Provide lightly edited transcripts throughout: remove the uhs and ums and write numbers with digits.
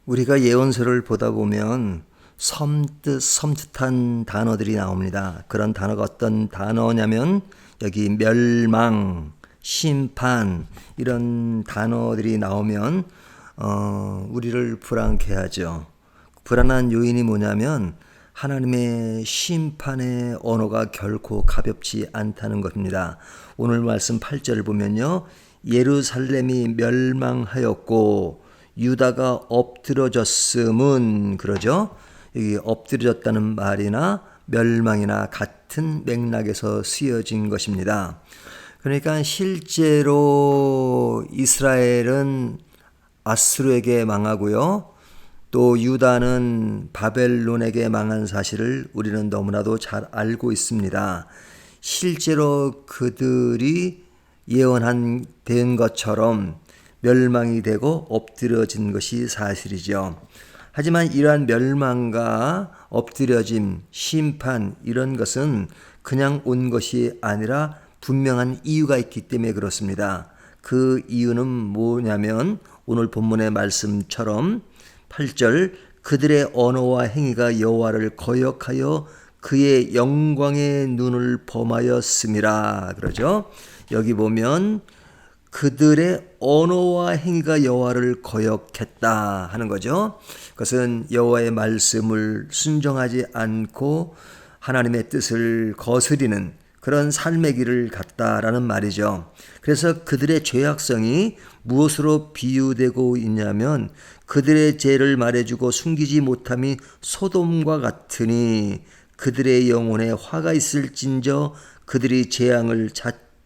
우리가 예언서를 보다 보면 섬뜩한 단어들이 나옵니다. 그런 단어가 어떤 단어냐면 여기 멸망, 심판 이런 단어들이 나오면 우리를 불안케 하죠. 불안한 요인이 뭐냐면 하나님의 심판의 언어가 결코 가볍지 않다는 것입니다. 오늘 말씀 8절을 보면요. 예루살렘이 멸망하였고 유다가 엎드러졌음은 그러죠. 여기 엎드러졌다는 말이나 멸망이나 같은 맥락에서 쓰여진 것입니다. 그러니까 실제로 이스라엘은 아수르에게 망하고요. 또 유다는 바벨론에게 망한 사실을 우리는 너무나도 잘 알고 있습니다. 실제로 그들이 예언한 된 것처럼 멸망이 되고 엎드려진 것이 사실이죠. 하지만 이러한 멸망과 엎드려짐, 심판 이런 것은 그냥 온 것이 아니라 분명한 이유가 있기 때문에 그렇습니다. 그 이유는 뭐냐면 오늘 본문의 말씀처럼 8절 그들의 언어와 행위가 여호와를 거역하여 그의 영광의 눈을 범하였음이라 그러죠. 여기 보면 그들의 언어와 행위가 여호와를 거역했다 하는 거죠. 그것은 여호와의 말씀을 순종하지 않고 하나님의 뜻을 거스리는 그런 삶의 길을 갔다라는 말이죠. 그래서 그들의 죄악성이 무엇으로 비유되고 있냐면 그들의 죄를 말해주고 숨기지 못함이 소돔과 같으니 그들의 영혼에 화가 있을진저 그들이 재앙을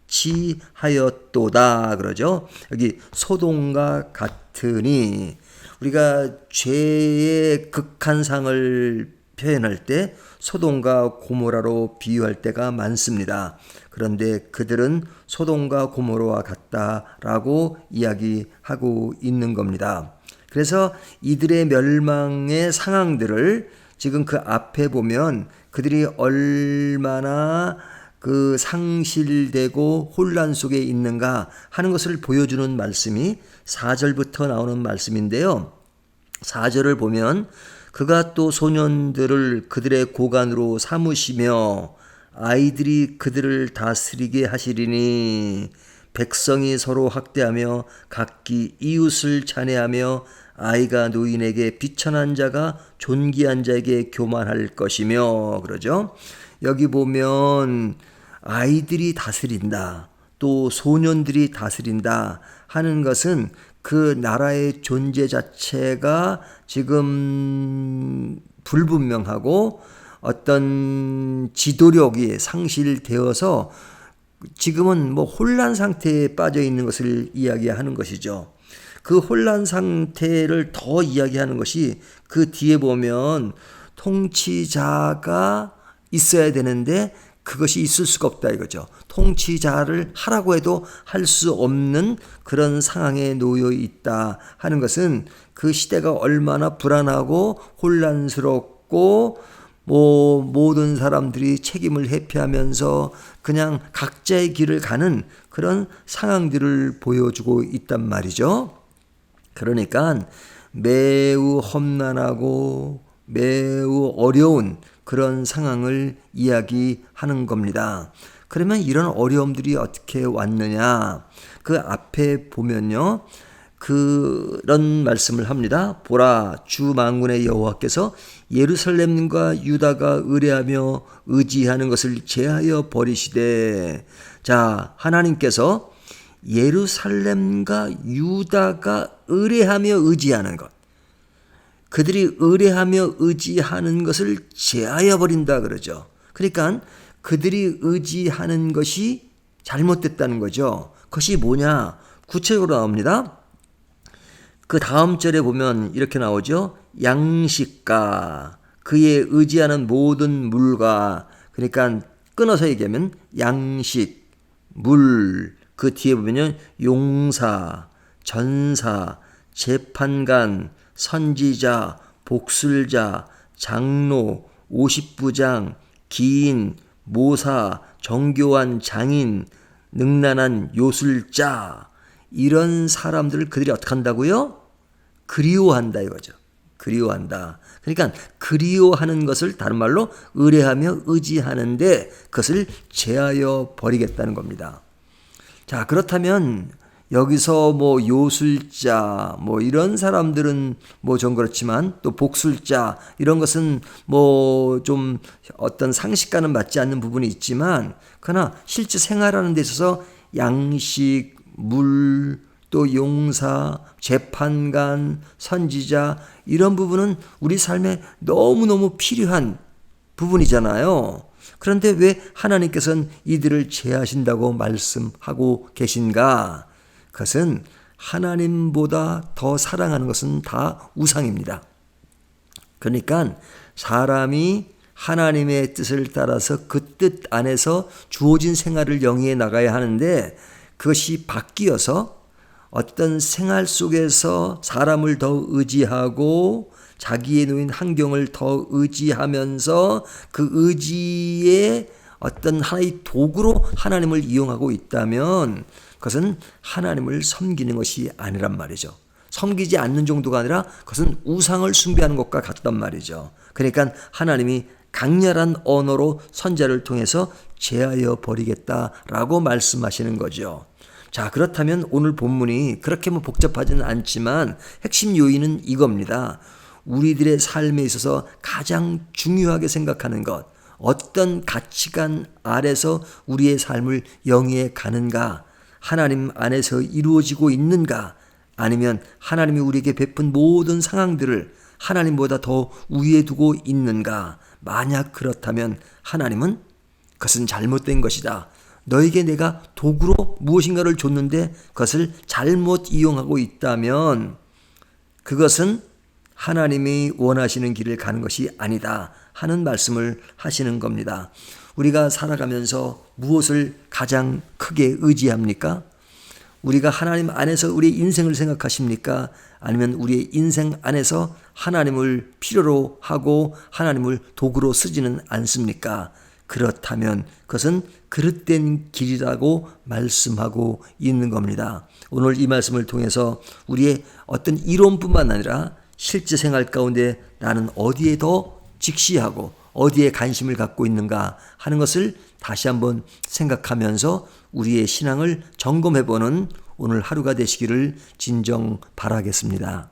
자치하였도다 그러죠. 여기 소돔과 같으니 우리가 죄의 극한상을 표현할 때 소돔과 고모라로 비유할 때가 많습니다. 그런데 그들은 소돔과 고모라와 같다라고 이야기하고 있는 겁니다. 그래서 이들의 멸망의 상황들을 지금 그 앞에 보면 그들이 얼마나 그 상실되고 혼란 속에 있는가 하는 것을 보여주는 말씀이 4절부터 나오는 말씀인데요. 4절을 보면 그가 또 소년들을 그들의 고관으로 삼으시며 아이들이 그들을 다스리게 하시리니 백성이 서로 학대하며 각기 이웃을 찬해하며 아이가 노인에게 비천한 자가 존귀한 자에게 교만할 것이며 그러죠. 여기 보면 아이들이 다스린다 또 소년들이 다스린다 하는 것은 그 나라의 존재 자체가 지금 불분명하고 어떤 지도력이 상실되어서 지금은 혼란 상태에 빠져 있는 것을 이야기하는 것이죠. 그 혼란 상태를 더 이야기하는 것이 그 뒤에 보면 통치자가 있어야 되는데 그것이 있을 수가 없다 이거죠. 통치자를 하라고 해도 할 수 없는 그런 상황에 놓여 있다 하는 것은 그 시대가 얼마나 불안하고 혼란스럽고 모든 사람들이 책임을 회피하면서 그냥 각자의 길을 가는 그런 상황들을 보여주고 있단 말이죠. 그러니까 매우 험난하고 매우 어려운 그런 상황을 이야기하는 겁니다. 그러면 이런 어려움들이 어떻게 왔느냐? 그 앞에 보면요. 그런 말씀을 합니다. 보라, 주 만군의 여호와께서 예루살렘과 유다가 의뢰하며 의지하는 것을 제하여 버리시되, 자, 하나님께서 예루살렘과 유다가 의뢰하며 의지하는 것, 그들이 의뢰하며 의지하는 것을 제하여 버린다 그러죠. 그러니까 그들이 의지하는 것이 잘못됐다는 거죠. 그것이 뭐냐? 구체적으로 나옵니다. 그 다음 절에 보면 이렇게 나오죠. 양식과 그의 의지하는 모든 물과, 그러니까 끊어서 얘기하면 양식, 물, 그 뒤에 보면 용사, 전사, 재판관, 선지자, 복술자, 장로, 50부장, 기인, 모사, 정교한 장인, 능란한 요술자, 이런 사람들을 그들이 어떻게 한다고요? 그리워한다 이거죠. 그리워한다. 그러니까 그리워하는 것을 다른 말로 의뢰하며 의지하는데 그것을 제하여 버리겠다는 겁니다. 자, 그렇다면 여기서 뭐 요술자 뭐 이런 사람들은 뭐 좀 그렇지만 또 복술자 이런 것은 뭐 좀 어떤 상식과는 맞지 않는 부분이 있지만 그러나 실제 생활하는 데 있어서 양식, 물, 또 용사, 재판관, 선지자 이런 부분은 우리 삶에 너무너무 필요한 부분이잖아요. 그런데 왜 하나님께서는 이들을 제하신다고 말씀하고 계신가? 그것은 하나님보다 더 사랑하는 것은 다 우상입니다. 그러니까 사람이 하나님의 뜻을 따라서 그 뜻 안에서 주어진 생활을 영위해 나가야 하는데 그것이 바뀌어서 어떤 생활 속에서 사람을 더 의지하고 자기의 놓인 환경을 더 의지하면서 그 의지의 어떤 하나의 도구로 하나님을 이용하고 있다면 그것은 하나님을 섬기는 것이 아니란 말이죠. 섬기지 않는 정도가 아니라 그것은 우상을 숭배하는 것과 같단 말이죠. 그러니까 하나님이 강렬한 언어로 선자를 통해서 제하여 버리겠다라고 말씀하시는 거죠. 자, 그렇다면 오늘 본문이 그렇게 뭐 복잡하지는 않지만 핵심 요인은 이겁니다. 우리들의 삶에 있어서 가장 중요하게 생각하는 것, 어떤 가치관 아래서 우리의 삶을 영위해 가는가, 하나님 안에서 이루어지고 있는가, 아니면 하나님이 우리에게 베푼 모든 상황들을 하나님보다 더 우위에 두고 있는가. 만약 그렇다면 하나님은 그것은 잘못된 것이다. 너에게 내가 도구로 무엇인가를 줬는데 그것을 잘못 이용하고 있다면 그것은 하나님이 원하시는 길을 가는 것이 아니다 하는 말씀을 하시는 겁니다. 우리가 살아가면서 무엇을 가장 크게 의지합니까? 우리가 하나님 안에서 우리의 인생을 생각하십니까? 아니면 우리의 인생 안에서 하나님을 필요로 하고 하나님을 도구로 쓰지는 않습니까? 그렇다면 그것은 그릇된 길이라고 말씀하고 있는 겁니다. 오늘 이 말씀을 통해서 우리의 어떤 이론뿐만 아니라 실제 생활 가운데 나는 어디에 더 직시하고 어디에 관심을 갖고 있는가 하는 것을 다시 한번 생각하면서 우리의 신앙을 점검해보는 오늘 하루가 되시기를 진정 바라겠습니다.